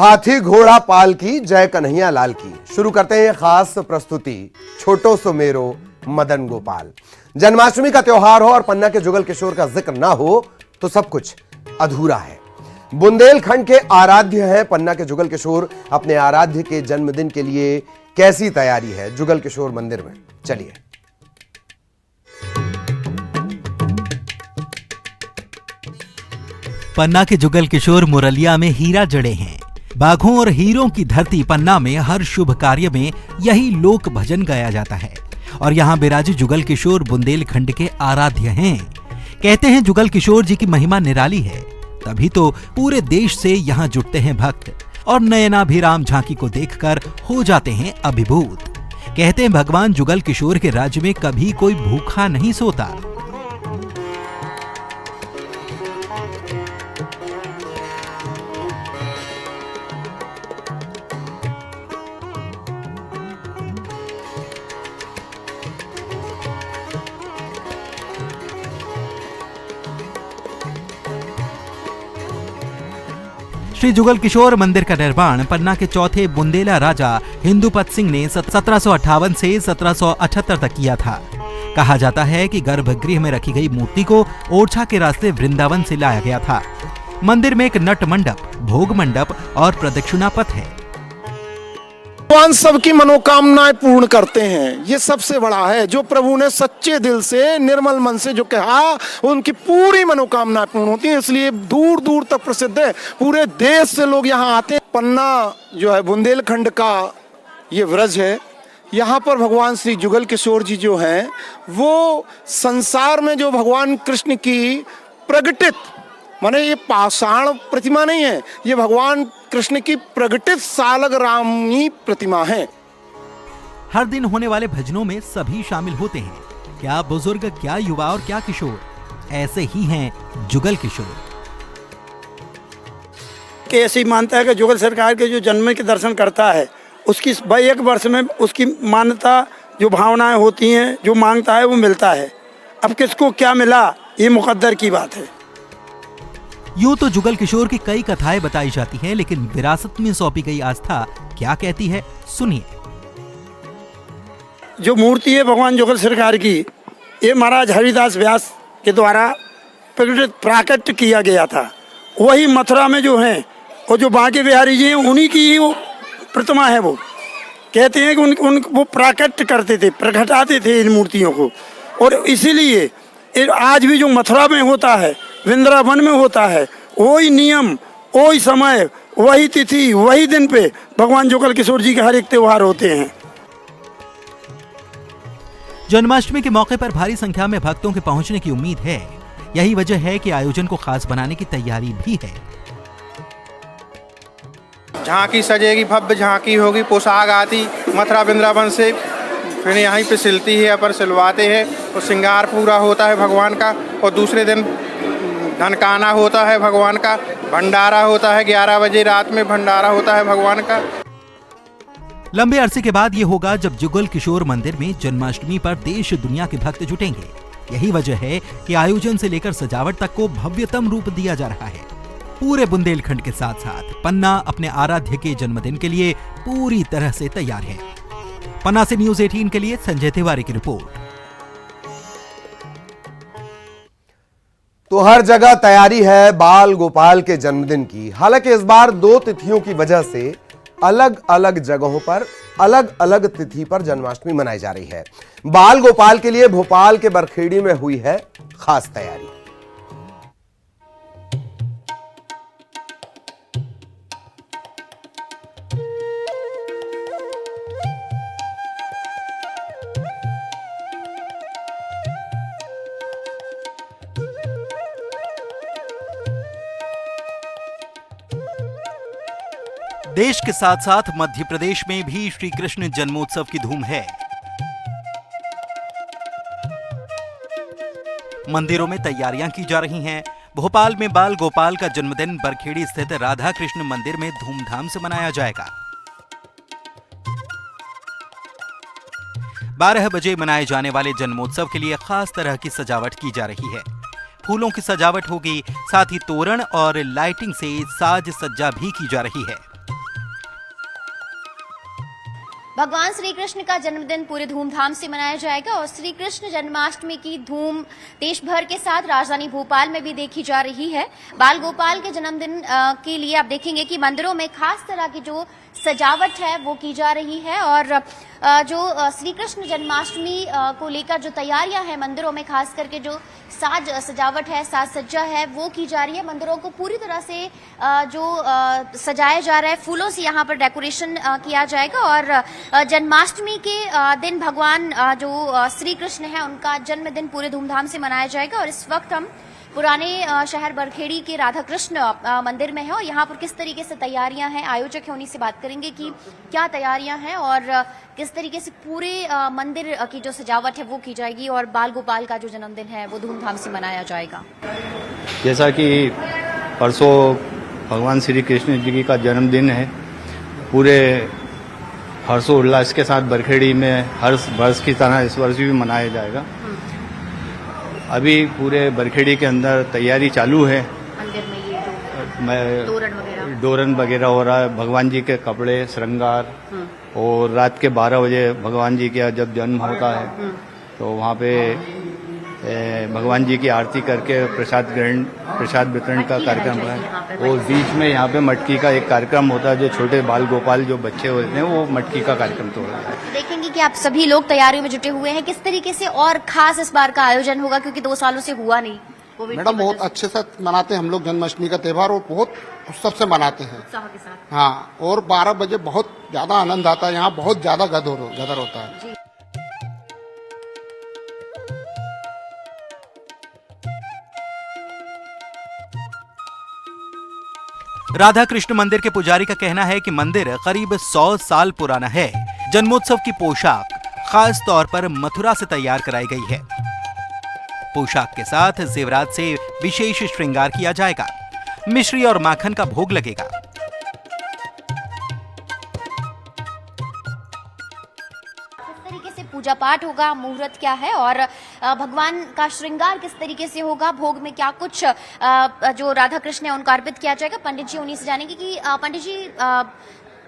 हाथी घोड़ा पाल की जय कन्हैया लाल की। शुरू करते हैं खास प्रस्तुति छोटो सो मेरो मदन गोपाल। जन्माष्टमी का त्योहार हो और पन्ना के जुगल किशोर का जिक्र ना हो तो सब कुछ अधूरा है। बुंदेलखंड के आराध्य हैं पन्ना के जुगल किशोर। अपने आराध्य के जन्मदिन के लिए कैसी तैयारी है जुगल किशोर मंदिर में, चलिए। पन्ना के जुगल किशोर मुरलिया में हीरा जड़े हैं। बाघों और हीरों की धरती पन्ना में हर शुभ कार्य में यही लोक भजन गाया जाता है और यहाँ बिराजी जुगल किशोर बुंदेलखंड के आराध्य हैं। कहते हैं जुगल किशोर जी की महिमा निराली है, तभी तो पूरे देश से यहाँ जुटते हैं भक्त और नयनाभिराम झांकी को देखकर हो जाते हैं अभिभूत। कहते हैं भगवान जुगल किशोर के राज्य में कभी कोई भूखा नहीं सोता। श्री जुगल किशोर मंदिर का निर्माण पन्ना के चौथे बुंदेला राजा हिंदुपत सिंह ने 1758 से 1778 तक किया था। कहा जाता है कि गर्भगृह में रखी गई मूर्ति को ओरछा के रास्ते वृंदावन से लाया गया था। मंदिर में एक नट मंडप, भोग मंडप और प्रदक्षिणा पथ है। भगवान सबकी मनोकामनाएं पूर्ण करते हैं, ये सबसे बड़ा है। जो प्रभु ने सच्चे दिल से निर्मल मन से जो कहा, उनकी पूरी मनोकामनाएं पूर्ण होती हैं। इसलिए दूर दूर तक प्रसिद्ध है, पूरे देश से लोग यहाँ आते हैं। पन्ना जो है बुंदेलखंड का ये व्रज है। यहाँ पर भगवान श्री जुगल किशोर जी जो हैं वो संसार में जो भगवान कृष्ण की प्रगटित, माने ये पाषाण प्रतिमा नहीं है, ये भगवान कृष्ण की प्रगटित सालग्रामी प्रतिमा है। हर दिन होने वाले भजनों में सभी शामिल होते हैं, क्या बुजुर्ग, क्या युवा और क्या किशोर। ऐसे ही हैं जुगल किशोर। ऐसी मानता है कि जुगल सरकार के जो जन्म के दर्शन करता है उसकी भाई एक वर्ष में उसकी मान्यता, जो भावनाएं होती हैं, जो मांगता है वो मिलता है। अब किसको क्या मिला ये मुकद्दर की बात है। यूं तो जुगल किशोर की कई कथाएं बताई जाती हैं, लेकिन विरासत में सौंपी गई आस्था क्या कहती है, सुनिए। जो मूर्ति है भगवान जुगल सरकार की, ये महाराज हरिदास व्यास के द्वारा प्राकट्य किया गया था। वही मथुरा में जो है और जो बांके बिहारी जी हैं उन्हीं की ही वो प्रतिमा है। वो कहते हैं कि वो प्राकट्य करते थे, प्रकटाते थे इन मूर्तियों को। और इसीलिए आज भी जो मथुरा में होता है, वृंदावन में होता है, वही नियम, वही समय, वही तिथि, वही दिन पे भगवान जुगल किशोर जी के हर एक त्योहार होते हैं। जन्माष्टमी के मौके पर भारी संख्या में भक्तों के पहुंचने की उम्मीद है। यही वजह है कि आयोजन को खास बनाने की तैयारी भी है। झांकी सजेगी, भव्य झांकी होगी, पोशाक आती मथुरा वृंदावन से, फिर यहीं पे सिलती है, पर सिलवाते हैं और श्रृंगार पूरा होता है भगवान का। और दूसरे दिन धनकाना होता है भगवान का, भंडारा होता है 11 बजे रात में भंडारा होता है भगवान का। लंबे अरसे के बाद ये होगा जब जुगल किशोर मंदिर में जन्माष्टमी पर देश दुनिया के भक्त जुटेंगे। यही वजह है कि आयोजन से लेकर सजावट तक को भव्यतम रूप दिया जा रहा है। पूरे बुंदेलखंड के साथ साथ पन्ना अपने आराध्य के जन्मदिन के लिए पूरी तरह से तैयार है। पन्ना से न्यूज़ 18 के लिए संजय तिवारी की रिपोर्ट। तो हर जगह तैयारी है बाल गोपाल के जन्मदिन की। हालांकि इस बार 2 तिथियों की वजह से अलग अलग जगहों पर अलग अलग तिथि पर जन्माष्टमी मनाई जा रही है। बाल गोपाल के लिए भोपाल के बरखेड़ी में हुई है खास तैयारी। देश के साथ साथ मध्य प्रदेश में भी श्री कृष्ण जन्मोत्सव की धूम है। मंदिरों में तैयारियां की जा रही हैं। भोपाल में बाल गोपाल का जन्मदिन बरखेड़ी स्थित राधा कृष्ण मंदिर में धूमधाम से मनाया जाएगा। 12 बजे मनाए जाने वाले जन्मोत्सव के लिए खास तरह की सजावट की जा रही है। फूलों की सजावट होगी, साथ ही तोरण और लाइटिंग से साज सज्जा भी की जा रही है। भगवान श्री कृष्ण का जन्मदिन पूरे धूमधाम से मनाया जाएगा और श्री कृष्ण जन्माष्टमी की धूम देश भर के साथ राजधानी भोपाल में भी देखी जा रही है। बाल गोपाल के जन्मदिन के लिए आप देखेंगे कि मंदिरों में खास तरह की जो सजावट है वो की जा रही है और जो श्री कृष्ण जन्माष्टमी को लेकर जो तैयारियां हैं मंदिरों में, खास करके जो साज सजावट है, साज सज्जा है, वो की जा रही है। मंदिरों को पूरी तरह से जो सजाया जा रहा है, फूलों से यहाँ पर डेकोरेशन किया जाएगा और जन्माष्टमी के दिन भगवान जो श्री कृष्ण है उनका जन्मदिन पूरे धूमधाम से मनाया जाएगा। और इस वक्त हम पुराने शहर बरखेड़ी के राधा कृष्ण मंदिर में है और यहाँ पर किस तरीके से तैयारियां हैं, आयोजक है उन्हीं से बात करेंगे कि क्या तैयारियां हैं और किस तरीके से पूरे मंदिर की जो सजावट है वो की जाएगी और बाल गोपाल का जो जन्मदिन है वो धूमधाम से मनाया जाएगा। जैसा कि परसों भगवान श्री कृष्ण जी का जन्मदिन है, पूरे हर्षोल्लास के साथ बरखेड़ी में हर वर्ष की तरह इस वर्ष भी मनाया जाएगा। अभी पूरे बरखेड़ी के अंदर तैयारी चालू है। मंदिर में ये जो डोरन वगैरह हो रहा है, भगवान जी के कपड़े, श्रृंगार, और रात के 12 बजे भगवान जी का जब जन्म होता है तो वहाँ पे भगवान जी की आरती करके प्रसाद वितरण का कार्यक्रम है। और बीच में यहाँ पे मटकी का एक कार्यक्रम होता है, जो छोटे बाल गोपाल जो बच्चे होते हैं वो मटकी का कार्यक्रम तो होता है। देखेंगे कि आप सभी लोग तैयारियों में जुटे हुए हैं, किस तरीके से और खास इस बार का आयोजन होगा क्योंकि 2 सालों से हुआ नहीं। मैडम बहुत अच्छे से मनाते हैं हम लोग जन्माष्टमी का त्योहार और बहुत उत्सव से मनाते हैं उत्साह के साथ। हाँ, और 12 बजे बहुत ज्यादा आनंद आता है, यहाँ बहुत ज्यादा गदर होता है। राधा कृष्ण मंदिर के पुजारी का कहना है कि मंदिर करीब 100 साल पुराना है। जन्मोत्सव की पोशाक खास तौर पर मथुरा से तैयार कराई गई है। पोशाक के साथ जेवरात से विशेष श्रृंगार किया जाएगा। मिश्री और माखन का भोग लगेगा। किस तरीके से पूजा पाठ होगा, मुहूर्त क्या है और भगवान का श्रृंगार किस तरीके से होगा, भोग में क्या कुछ जो राधा कृष्ण है उनको अर्पित किया जाएगा, पंडित जी उन्हीं से जानेंगे कि पंडित जी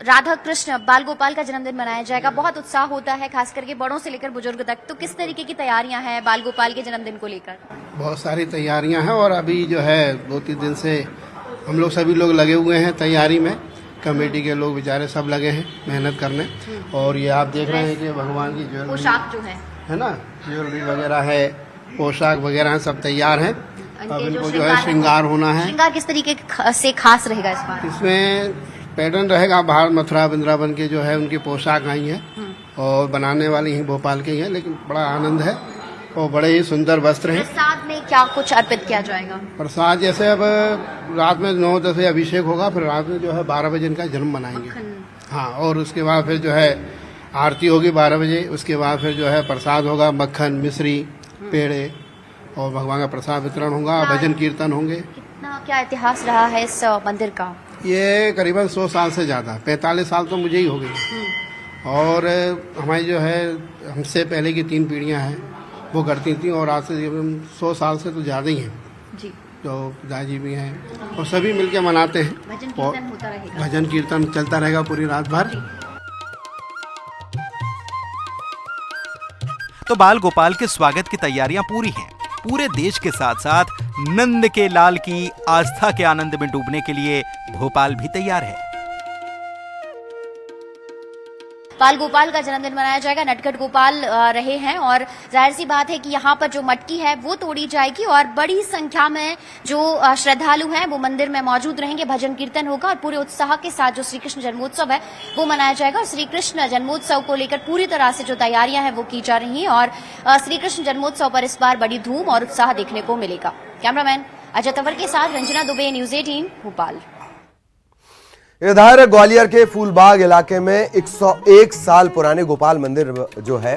राधा कृष्ण बाल गोपाल का जन्मदिन मनाया जाएगा, बहुत उत्साह होता है खास करके बड़ों से लेकर बुजुर्ग तक, तो किस तरीके की तैयारियां हैं बाल गोपाल के जन्मदिन को लेकर? बहुत सारी तैयारियां हैं और अभी जो है 2-3 दिन से हम लोग सभी लोग लगे हुए हैं तैयारी में। कमेटी के लोग बेचारे सब लगे हैं मेहनत करने। और ये आप देख रहे हैं कि भगवान की ज्वेलरी, पोशाक जो है ना, ज्वेलरी वगैरह है, पोशाक वगैरह है, सब तैयार है। अब इनको जो है श्रृंगार होना है। श्रृंगार किस तरीके से खास रहेगा इस बार? इसमें पैटर्न रहेगा बाहर मथुरा वृंदावन के जो है उनकी पोशाक आई है और बनाने वाली ही भोपाल के ही है, लेकिन बड़ा आनंद है और बड़े ही सुंदर वस्त्र हैं। प्रसाद में क्या कुछ अर्पित किया जाएगा? प्रसाद जैसे अब रात में 9-10 बजे अभिषेक होगा, फिर रात में जो है 12 बजे इनका जन्म मनाएंगे। हाँ, और उसके बाद फिर जो है आरती होगी 12 बजे। उसके बाद फिर जो है प्रसाद होगा, मक्खन, मिश्री, पेड़े और भगवान का प्रसाद वितरण होगा, भजन कीर्तन होंगे। कितना क्या इतिहास रहा है इस मंदिर का? ये करीबन 100 साल से ज़्यादा, 45 साल तो मुझे ही हो गई। और हमारी जो है हमसे पहले की 3 पीढ़ियां हैं वो करती थी और आज से 100 साल से तो ज़्यादा ही हैं जी। जो दादाजी भी हैं और सभी मिलके मनाते हैं। भजन कीर्तन होता रहेगा। भजन कीर्तन चलता रहेगा पूरी रात भर। तो बाल गोपाल के स्वागत की तैयारियां पूरी हैं। पूरे देश के साथ साथ नंद के लाल की आस्था के आनंद में डूबने के लिए भोपाल भी तैयार है। बाल गोपाल का जन्मदिन मनाया जाएगा। नटखट गोपाल रहे हैं और जाहिर सी बात है कि यहाँ पर जो मटकी है वो तोड़ी जाएगी और बड़ी संख्या में जो श्रद्धालु हैं वो मंदिर में मौजूद रहेंगे। भजन कीर्तन होगा और पूरे उत्साह के साथ जो श्री कृष्ण जन्मोत्सव है वो मनाया जाएगा। और श्री कृष्ण जन्मोत्सव को लेकर पूरी तरह से जो तैयारियां हैं वो की जा रही हैं और श्री कृष्ण जन्मोत्सव पर इस बार बड़ी धूम और उत्साह देखने को मिलेगा। कैमरामैन अजय तंवर के साथ रंजना दुबे, न्यूज़ 18 भोपाल। इधर ग्वालियर के फूलबाग इलाके में 101 साल पुराने गोपाल मंदिर जो है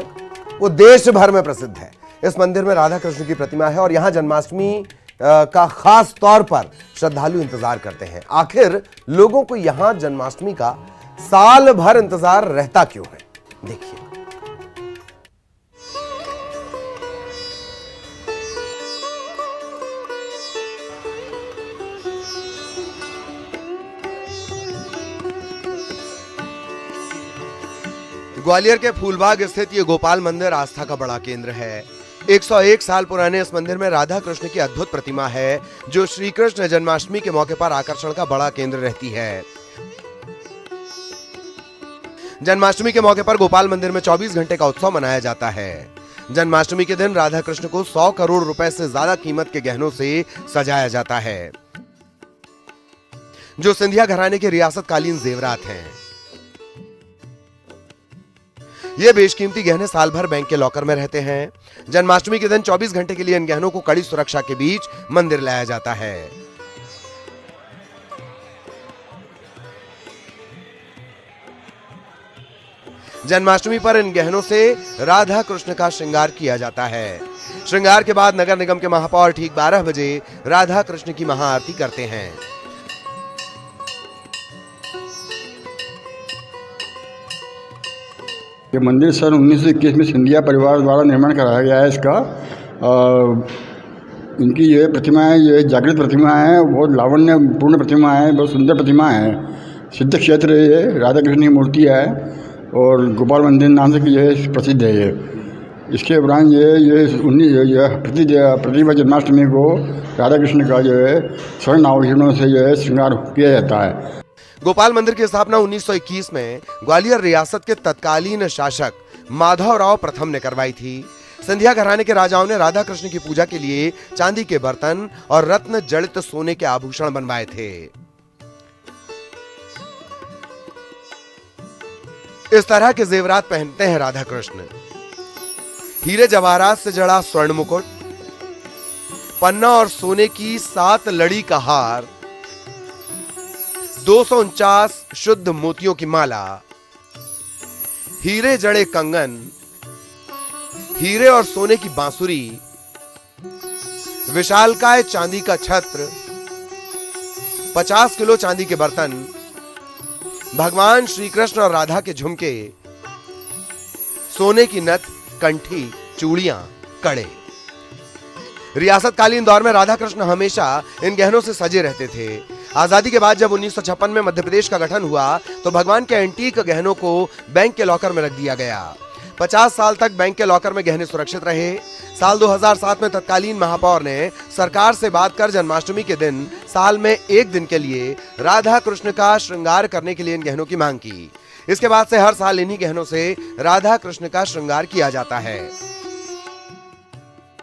वो देश भर में प्रसिद्ध है। इस मंदिर में राधा कृष्ण की प्रतिमा है और यहां जन्माष्टमी का खास तौर पर श्रद्धालु इंतजार करते हैं। आखिर लोगों को यहां जन्माष्टमी का साल भर इंतजार रहता क्यों है, देखिए। ग्वालियर के फूलबाग स्थित ये गोपाल मंदिर आस्था का बड़ा केंद्र है। 101 साल पुराने इस मंदिर में राधा कृष्ण की अद्भुत प्रतिमा है, जो श्री कृष्ण जन्माष्टमी के मौके पर आकर्षण का बड़ा केंद्र रहती है। जन्माष्टमी के मौके पर गोपाल मंदिर में 24 घंटे का उत्सव मनाया जाता है। जन्माष्टमी के दिन राधा कृष्ण को 100 करोड़ रुपए से ज्यादा कीमत के गहनों से सजाया जाता है, जो सिंधिया घराने के रियासतकालीन जेवरात हैं। ये बेशकीमती गहने साल भर बैंक के लॉकर में रहते हैं। जन्माष्टमी के दिन 24 घंटे के लिए इन गहनों को कड़ी सुरक्षा के बीच मंदिर लाया जाता है। जन्माष्टमी पर इन गहनों से राधा कृष्ण का श्रृंगार किया जाता है। श्रृंगार के बाद नगर निगम के महापौर ठीक 12 बजे राधा कृष्ण की महाआरती करते हैं। ये मंदिर सन 1921 में सिंधिया परिवार द्वारा निर्माण कराया गया है इसका। इनकी ये प्रतिमा है, ये जागृत प्रतिमा है, बहुत लावण्यपूर्ण प्रतिमा है, बहुत सुंदर प्रतिमा है। सिद्ध क्षेत्र है, ये राधा कृष्ण की मूर्ति है और गोपाल मंदिर नाम से ये प्रसिद्ध है। ये इसके उपरांत ये प्रतिभा जन्माष्टमी को राधा कृष्ण का जो है स्वर्ण आभूषणों से जो है श्रृंगार किया जाता है। गोपाल मंदिर की स्थापना 1921 में ग्वालियर रियासत के तत्कालीन शासक माधवराव प्रथम ने करवाई थी। सिंधिया घराने के राजाओं ने राधा कृष्ण की पूजा के लिए चांदी के बर्तन और रत्न जड़ित सोने के आभूषण बनवाए थे। इस तरह के जेवरात पहनते हैं राधा कृष्ण। हीरे जवाहरात से जड़ा स्वर्ण मुकुट, पन्ना और सोने की 7 लड़ी का हार, 249 शुद्ध मोतियों की माला, हीरे जड़े कंगन, हीरे और सोने की बांसुरी, विशालकाय चांदी का छत्र, 50 किलो चांदी के बर्तन, भगवान श्री कृष्ण और राधा के झुमके, सोने की नथ, कंठी, चूड़ियां, कड़े। रियासतकालीन दौर में राधा कृष्ण हमेशा इन गहनों से सजे रहते थे। आजादी के बाद जब 1956 में मध्य प्रदेश का गठन हुआ तो भगवान के एंटीक गहनों को बैंक के लॉकर में रख दिया गया। 50 साल तक बैंक के लॉकर में गहने सुरक्षित रहे। साल 2007 में तत्कालीन महापौर ने सरकार से बात कर जन्माष्टमी के दिन साल में 1 दिन के लिए राधा कृष्ण का श्रृंगार करने के लिए इन गहनों की मांग की। इसके बाद से हर साल इन्हीं गहनों से राधा कृष्ण का श्रृंगार किया जाता है।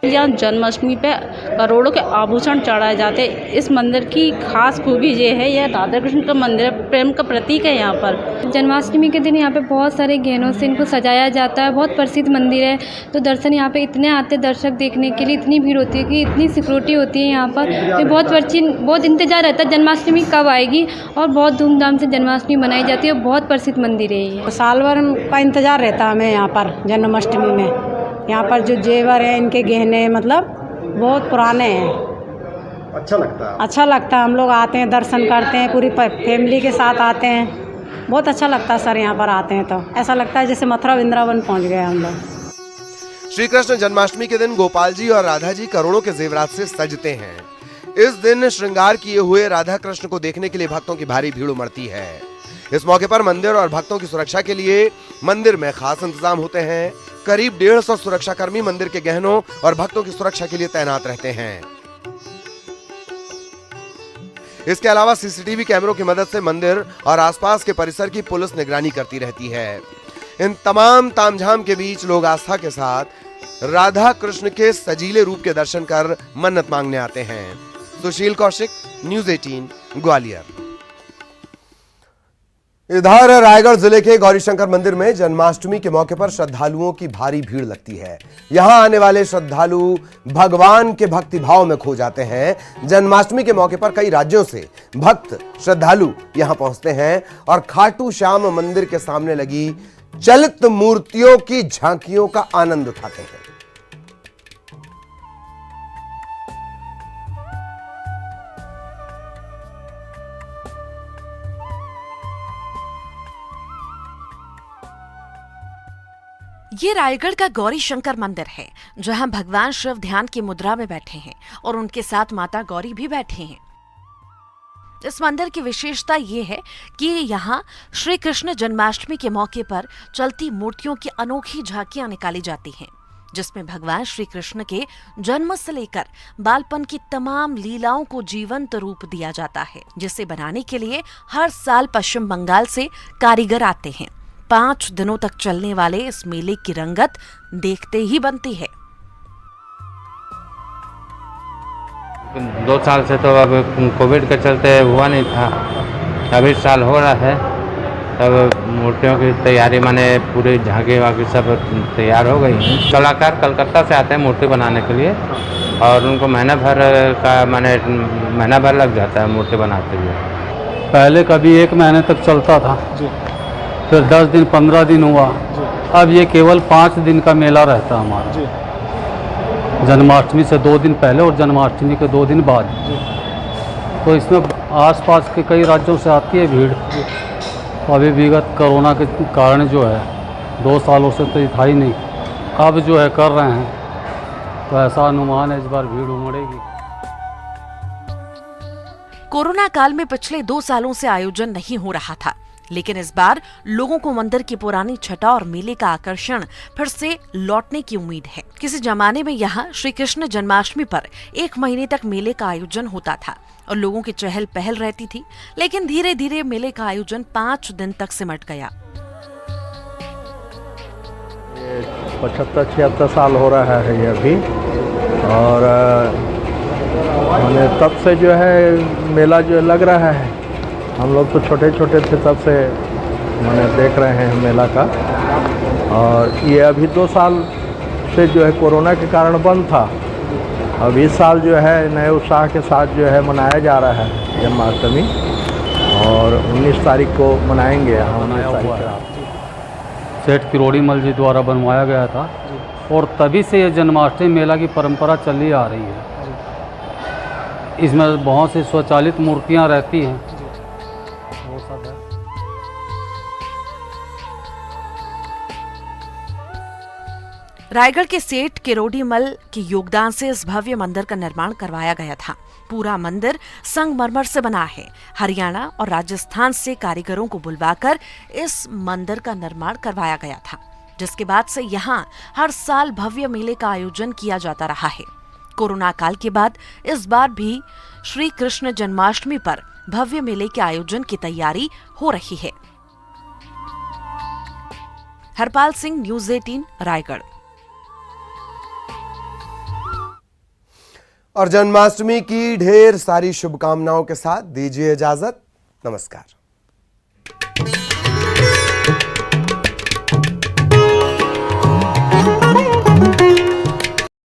यहाँ जन्माष्टमी पे करोड़ों के आभूषण चढ़ाए जाते हैं। इस मंदिर की खास खूबी ये है, यह राधा कृष्ण का मंदिर प्रेम का प्रतीक है। यहाँ पर जन्माष्टमी के दिन यहाँ पे बहुत सारे गहनों से इनको सजाया जाता है। बहुत प्रसिद्ध मंदिर है, तो दर्शन यहाँ पे इतने आते दर्शक देखने के लिए, इतनी भीड़ होती है कि इतनी सिक्योरिटी होती है यहाँ पर। तो बहुत इंतजार रहता है जन्माष्टमी कब आएगी, और बहुत धूमधाम से जन्माष्टमी मनाई जाती है। बहुत प्रसिद्ध मंदिर है ये। साल भर का इंतजार रहता है हमें यहाँ पर जन्माष्टमी में। यहाँ पर जो जेवर है, इनके गहने मतलब बहुत पुराने हैं। अच्छा लगता है। हम लोग आते हैं, दर्शन करते हैं, पूरी फैमिली के साथ आते हैं। बहुत अच्छा लगता है सर, यहाँ पर आते हैं तो ऐसा लगता है जैसे मथुरा वृंदावन पहुँच गए हम लोग। श्री कृष्ण जन्माष्टमी के दिन गोपाल जी और राधा जी करोड़ों के जेवरात से सजते हैं। इस दिन श्रृंगार किए हुए राधा कृष्ण को देखने के लिए भक्तों की भारी भीड़ उमड़ती है। इस मौके पर मंदिर और भक्तों की सुरक्षा के लिए मंदिर में खास इंतजाम होते हैं। करीब 150 सुरक्षाकर्मी मंदिर के गहनों और भक्तों की सुरक्षा के लिए तैनात रहते हैं। इसके अलावा सीसीटीवी कैमरों की मदद से मंदिर और आसपास के परिसर की पुलिस निगरानी करती रहती है। इन तमाम तामझाम के बीच लोग आस्था के साथ राधा कृष्ण के सजीले रूप के दर्शन कर मन्नत मांगने आते हैं। सुशील कौशिक, न्यूज़ 18, ग्वालियर। इधर रायगढ़ जिले के गौरीशंकर मंदिर में जन्माष्टमी के मौके पर श्रद्धालुओं की भारी भीड़ लगती है। यहां आने वाले श्रद्धालु भगवान के भक्ति भाव में खो जाते हैं। जन्माष्टमी के मौके पर कई राज्यों से भक्त श्रद्धालु यहां पहुंचते हैं और खाटू श्याम मंदिर के सामने लगी चलित मूर्तियों की झांकियों का आनंद उठाते हैं। ये रायगढ़ का गौरी शंकर मंदिर है, जहां भगवान शिव ध्यान की मुद्रा में बैठे हैं और उनके साथ माता गौरी भी बैठे हैं। इस मंदिर की विशेषता ये है कि यहाँ श्री कृष्ण जन्माष्टमी के मौके पर चलती मूर्तियों की अनोखी झांकियां निकाली जाती हैं, जिसमें भगवान श्री कृष्ण के जन्म से लेकर बालपन की तमाम लीलाओं को जीवंत रूप दिया जाता है, जिसे बनाने के लिए हर साल पश्चिम बंगाल से कारीगर आते हैं। 5 दिनों तक चलने वाले इस मेले की रंगत देखते ही बनती है। 2 साल से तो अब कोविड के चलते हुआ नहीं था, अब इस साल हो रहा है। तब मूर्तियों की तैयारी माने पूरी झांकी वाकी सब तैयार हो गई। कलाकार कलकत्ता से आते हैं मूर्ति बनाने के लिए और उनको महीना भर लग जाता है मूर्ति बनाते हुए। पहले कभी 1 महीने तक चलता था, फिर 10 दिन 15 दिन हुआ, अब ये केवल 5 दिन का मेला रहता है हमारा, जन्माष्टमी से 2 दिन पहले और जन्माष्टमी के 2 दिन बाद। तो इसमें आसपास के कई राज्यों से आती है भीड़। अभी विगत कोरोना के कारण जो है 2 सालों से तो था ही नहीं, अब जो है कर रहे हैं, तो ऐसा अनुमान है इस बार भीड़ उमड़ेगी। कोरोना काल में पिछले 2 सालों से आयोजन नहीं हो रहा था, लेकिन इस बार लोगों को मंदिर की पुरानी छटा और मेले का आकर्षण फिर से लौटने की उम्मीद है। किसी जमाने में यहाँ श्री कृष्ण जन्माष्टमी पर 1 महीने तक मेले का आयोजन होता था और लोगों की चहल पहल रहती थी, लेकिन धीरे धीरे मेले का आयोजन 5 दिन तक सिमट गया। 75-76 साल हो रहा है ये अभी, और मैंने तब से जो है मेला जो लग रहा है। हम लोग तो छोटे छोटे थे तब से मैंने देख रहे हैं मेला का, और ये अभी 2 साल से जो है कोरोना के कारण बंद था। अब इस साल जो है नए उत्साह के साथ जो है मनाया जा रहा है जन्माष्टमी, और 19 तारीख को मनाएंगे। सेठ किरोड़ीमल जी द्वारा बनवाया गया था, और तभी से ये जन्माष्टमी मेला की परंपरा चली आ रही है। इसमें बहुत सी स्वचालित मूर्तियां रहती हैं, वो सब है। रायगढ़ के सेठ किरोड़ीमल के योगदान से इस भव्य मंदिर का निर्माण करवाया गया था। पूरा मंदिर संगमरमर से बना है। हरियाणा और राजस्थान से कारीगरों को बुलवाकर इस मंदिर का निर्माण करवाया गया था, जिसके बाद से यहाँ हर साल भव्य मेले का आयोजन किया जाता रहा है। कोरोना काल के बाद इस बार भी श्री कृष्ण जन्माष्टमी पर भव्य मेले के आयोजन की तैयारी हो रही है। हरपाल सिंह, न्यूज़ 18, रायगढ़। और जन्माष्टमी की ढेर सारी शुभकामनाओं के साथ दीजिए इजाजत। नमस्कार।